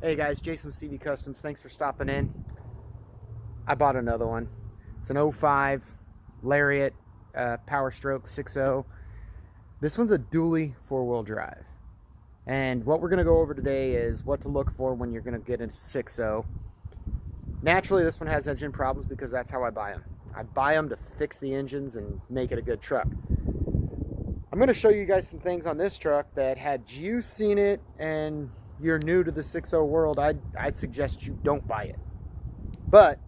Hey guys, Jason with CV Customs. Thanks for stopping in. I bought another one. It's an 05 Lariat Powerstroke 6.0. This one's a dually four-wheel drive. And what we're going to go over today is what to look for when you're going to get a 6.0. Naturally, this one has engine problems because that's how I buy them. I buy them to fix the engines and make it a good truck. I'm going to show you guys some things on this truck that had you seen it and you're new to the 6.0 world, I'd suggest you don't buy it. But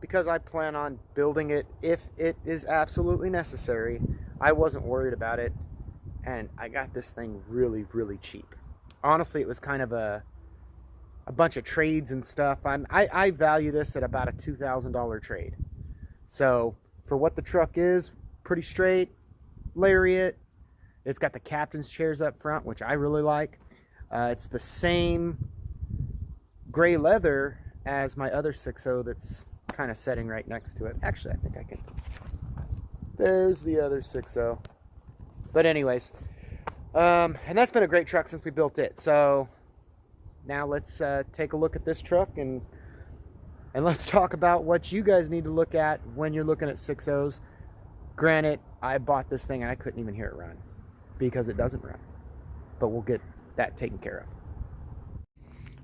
because I plan on building it if it is absolutely necessary, I wasn't worried about it, and I got this thing really, really cheap. Honestly, it was kind of a bunch of trades and stuff. I value this at about a $2,000 trade. So for what the truck is, pretty straight, Lariat. It's got the captain's chairs up front, which I really like. It's the same gray leather as my other 6.0 that's kind of setting right next to it. Actually, I think I can. There's the other 6.0. But anyways, and that's been a great truck since we built it. So now let's take a look at this truck and let's talk about what you guys need to look at when you're looking at 6.0s. Granted, I bought this thing and I couldn't even hear it run because it doesn't run. But we'll get that taken care of.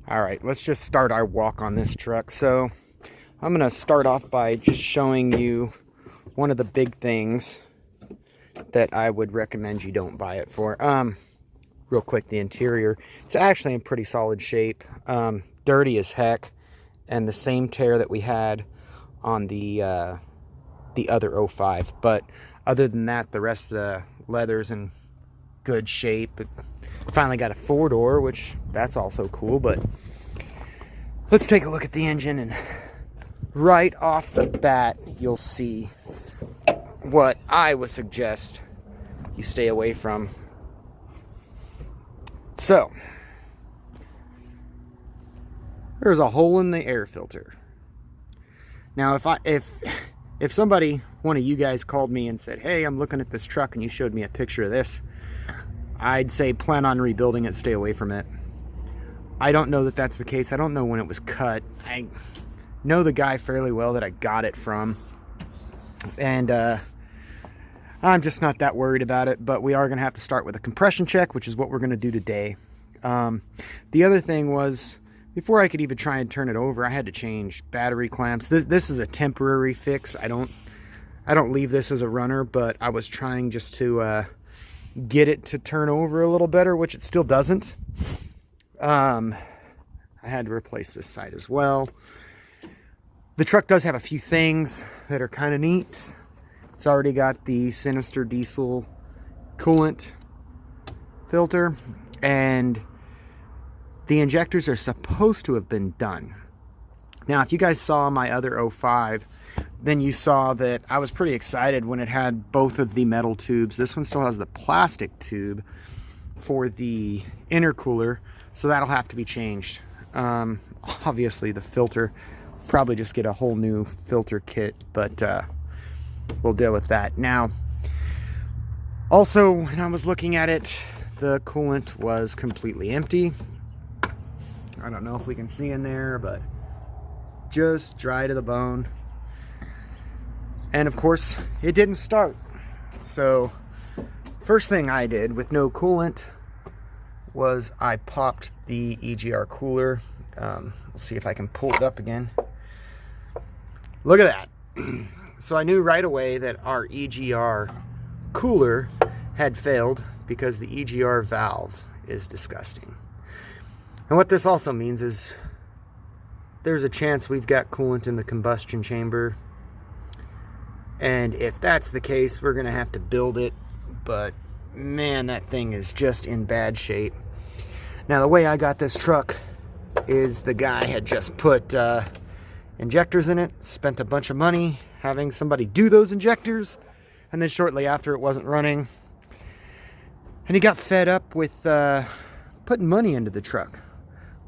All right, let's just start our walk on this truck. So I'm going to start off by just showing you one of the big things that I would recommend you don't buy it for. Real quick, the interior. It's actually in pretty solid shape. Dirty as heck, and the same tear that we had on the other 05. But other than that, the rest of the leather's in good shape. It finally got a 4-door, which that's also cool. But let's take a look at the engine, and right off the bat you'll see what I would suggest you stay away from. So there's a hole in the air filter. Now if somebody, one of you guys, called me and said, hey, I'm looking at this truck and you showed me a picture of this, I'd say plan on rebuilding it, stay away from it. I don't know that that's the case. I don't know when it was cut. I know the guy fairly well that I got it from, and I'm just not that worried about it. But we are going to have to start with a compression check, which is what we're going to do today. The other thing was, before I could even try and turn it over, I had to change battery clamps. This is a temporary fix. I don't leave this as a runner, but I was trying just to get it to turn over a little better, which it still doesn't. I had to replace this side as well. The truck does have a few things that are kind of neat. It's already got the Sinister diesel coolant filter, and the injectors are supposed to have been done. Now, if you guys saw my other 05, then you saw that I was pretty excited when it had both of the metal tubes. This one still has the plastic tube for the intercooler, so that'll have to be changed. Obviously the filter, probably just get a whole new filter kit, but we'll deal with that. Now, also, when I was looking at it, the coolant was completely empty. I don't know if we can see in there, but just dry to the bone. And of course, it didn't start. So first thing I did with no coolant was I popped the EGR cooler. We'll see if I can pull it up again. Look at that. So I knew right away that our EGR cooler had failed because the EGR valve is disgusting. And what this also means is there's a chance we've got coolant in the combustion chamber. And if that's the case, we're going to have to build it. But man, that thing is just in bad shape. Now, the way I got this truck is the guy had just put injectors in it, spent a bunch of money having somebody do those injectors, and then shortly after it wasn't running. And he got fed up with putting money into the truck,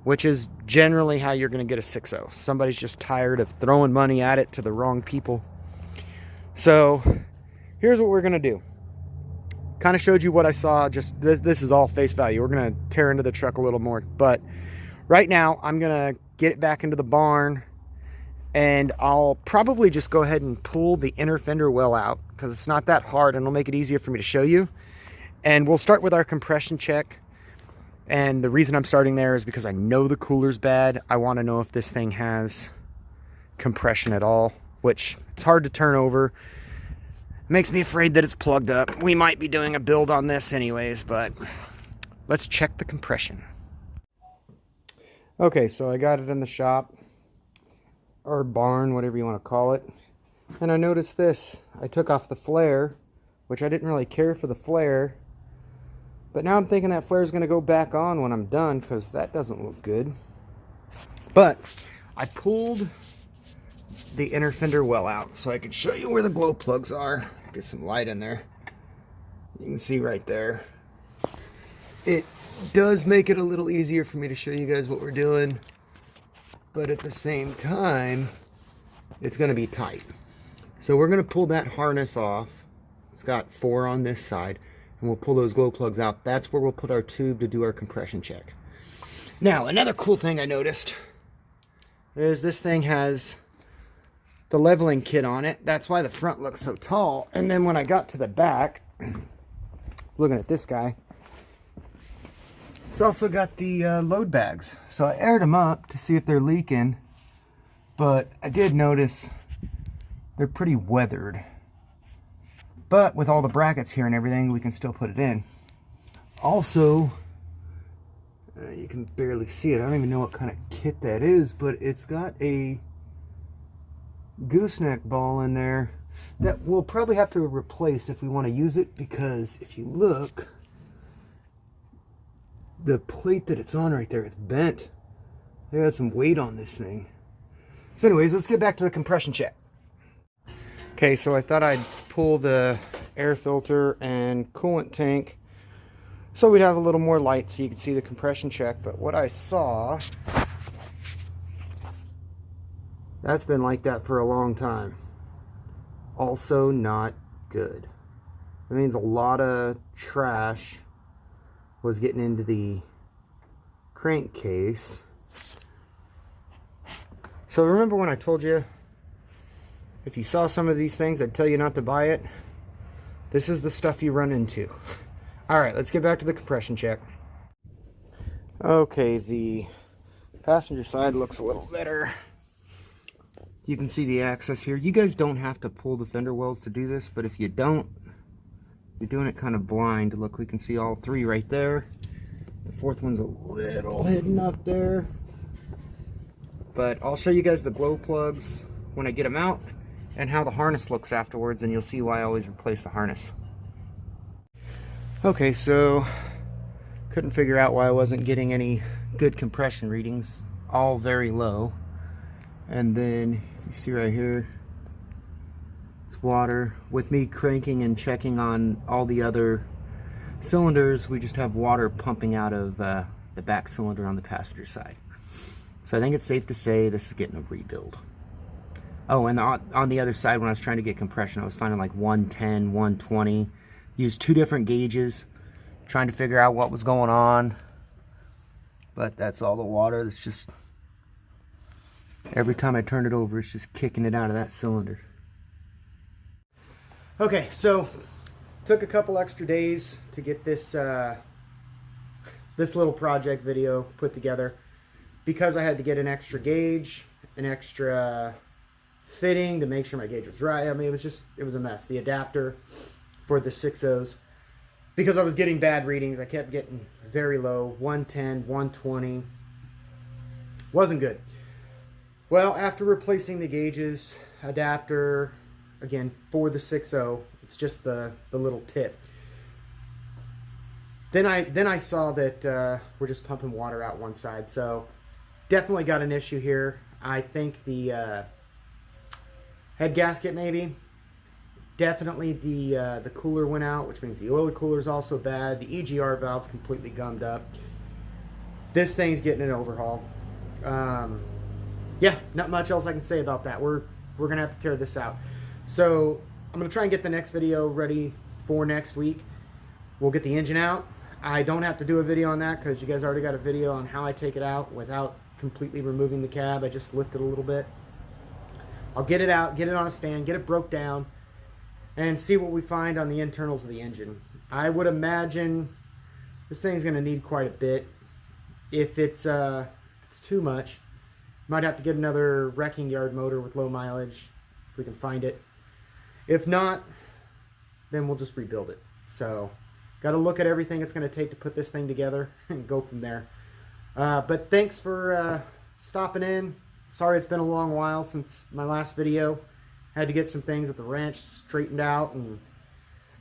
which is generally how you're going to get a 6.0. Somebody's just tired of throwing money at it to the wrong people. So here's what we're going to do. Kind of showed you what I saw. Just this is all face value. We're going to tear into the truck a little more, but Right now, I'm gonna get it back into the barn, and I'll probably just go ahead and pull the inner fender well out because it's not that hard and it'll make it easier for me to show you. And we'll start with our compression check. And the reason I'm starting there is because I know the cooler's bad. I want to know if this thing has compression at all, which it's hard to turn over. It makes me afraid that it's plugged up. We might be doing a build on this anyways, but let's check the compression. Okay, so I got it in the shop, or barn, whatever you want to call it. And I noticed this. I took off the flare, which I didn't really care for the flare. But now I'm thinking that flare is going to go back on when I'm done, because that doesn't look good. But I pulled the inner fender well out so I can show you where the glow plugs are. Get some light in there. You can see right there. It does make it a little easier for me to show you guys what we're doing. But at the same time, it's going to be tight. So we're going to pull that harness off. It's got 4 on this side. And we'll pull those glow plugs out. That's where we'll put our tube to do our compression check. Now, another cool thing I noticed is this thing has the leveling kit on it. That's why the front looks so tall. And then when I got to the back, looking at this guy, it's also got the load bags. So I aired them up to see if they're leaking. But I did notice they're pretty weathered. But with all the brackets here and everything, we can still put it in. Also, you can barely see it. I don't even know what kind of kit that is, but it's got a gooseneck ball in there that we'll probably have to replace if we want to use it, because if you look, the plate that it's on right there is bent. They had some weight on this thing. So anyways, let's get back to the compression check. Okay, so I thought I'd pull the air filter and coolant tank so we'd have a little more light so you can see the compression check. But what I saw, that's been like that for a long time. Also not good. That means a lot of trash was getting into the crankcase. So remember when I told you if you saw some of these things, I'd tell you not to buy it? This is the stuff you run into. Alright, let's get back to the compression check. Okay, the passenger side looks a little better. You can see the access here. You guys don't have to pull the fender wells to do this, but if you don't, you're doing it kind of blind. Look, we can see all 3 right there. The 4th one's a little hidden up there. But I'll show you guys the glow plugs when I get them out, and how the harness looks afterwards, and you'll see why I always replace the harness. Okay, so couldn't figure out why I wasn't getting any good compression readings, all very low. And then you see right here, it's water. With me cranking and checking on all the other cylinders, we just have water pumping out of the back cylinder on the passenger side. So I think it's safe to say this is getting a rebuild. Oh, and on the other side, when I was trying to get compression, I was finding like 110, 120. Used 2 different gauges, trying to figure out what was going on. But that's all the water that's just, every time I turn it over, it's just kicking it out of that cylinder. Okay, so took a couple extra days to get this this little project video put together, because I had to get an extra gauge, an extra fitting to make sure my gauge was right. I mean, it was a mess. The adapter for the 6.0s, because I was getting bad readings. I kept getting very low, 110, 120. Wasn't good. Well, after replacing the gauges, adapter, again, for the 6.0, it's just the little tip. Then I saw that we're just pumping water out one side. So definitely got an issue here. I think the head gasket maybe. Definitely the cooler went out, which means the oil cooler is also bad. The EGR valve's completely gummed up. This thing's getting an overhaul. Yeah, not much else I can say about that. We're gonna have to tear this out. So I'm gonna try and get the next video ready for next week. We'll get the engine out. I don't have to do a video on that because you guys already got a video on how I take it out without completely removing the cab. I just lift it a little bit. I'll get it out, get it on a stand, get it broke down, and see what we find on the internals of the engine. I would imagine this thing's going to need quite a bit. If it's too much, might have to get another wrecking yard motor with low mileage if we can find it. If not, then we'll just rebuild it. So, got to look at everything it's going to take to put this thing together and go from there. But thanks for stopping in. Sorry it's been a long while since my last video. Had to get some things at the ranch straightened out, and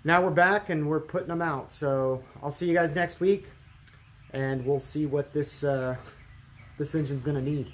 now we're back and we're putting them out. So I'll see you guys next week, and we'll see what this engine's going to need.